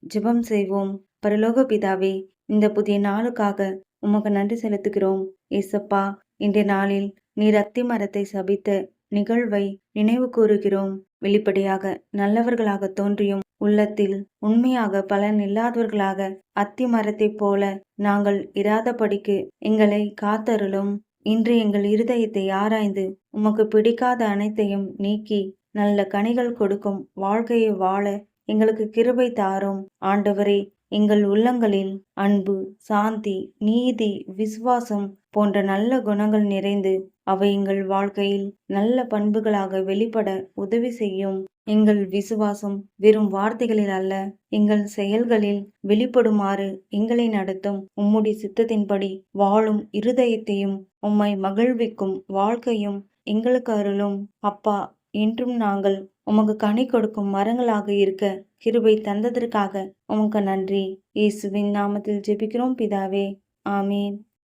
ஜெபம் செய்வோம். பரலோக பிதாவே, இந்த புதிய நாளுக்காக உமக்கு நன்றி செலுத்துகிறோம். ஏசப்பா, இன்றைய நாளில் நீர் அத்தி மரத்தை சபித்த நிகழ்வை நினைவு கூறுகிறோம். வெளிப்படையாக நல்லவர்களாக தோன்றியும் உள்ளத்தில் உண்மையாக பலன் இல்லாதவர்களாக அத்தி மரத்தைப் போல நாங்கள் இராதபடிக்கு எங்களை காத்தருளும். இன்று எங்கள் இருதயத்தை ஆராய்ந்து உமக்கு பிடிக்காத அனைத்தையும் நீக்கி நல்ல கனிகள் கொடுக்கும் வாழ்க்கையை வாழ எங்களுக்கு கிருபை தாரும். ஆண்டவரே, எங்கள் உள்ளங்களில் அன்பு, சாந்தி, நீதி, விசுவாசம் போன்ற நல்ல குணங்கள் நிறைந்து அவை எங்கள் வாழ்க்கையில் நல்ல பண்புகளாக வெளிப்பட உதவி செய்யும். எங்கள் விசுவாசம் வெறும் வார்த்தைகளில் அல்ல, எங்கள் செயல்களில் வெளிப்படுமாறு எங்களை நடத்தும். உம்முடைய சித்தத்தின்படி வாழும் இருதயத்தையும் உம்மை மகிழ்விக்கும் வாழ்க்கையும் எங்களுக்கு அருளும். அப்பா, என்றும் நாங்கள் உமக்கு கனி கொடுக்கும் மரங்களாக இருக்க கிருபை தந்ததற்காக உமக்கு நன்றி. இயேசுவின் நாமத்தில் ஜெபிக்கிறோம் பிதாவே. ஆமீன்.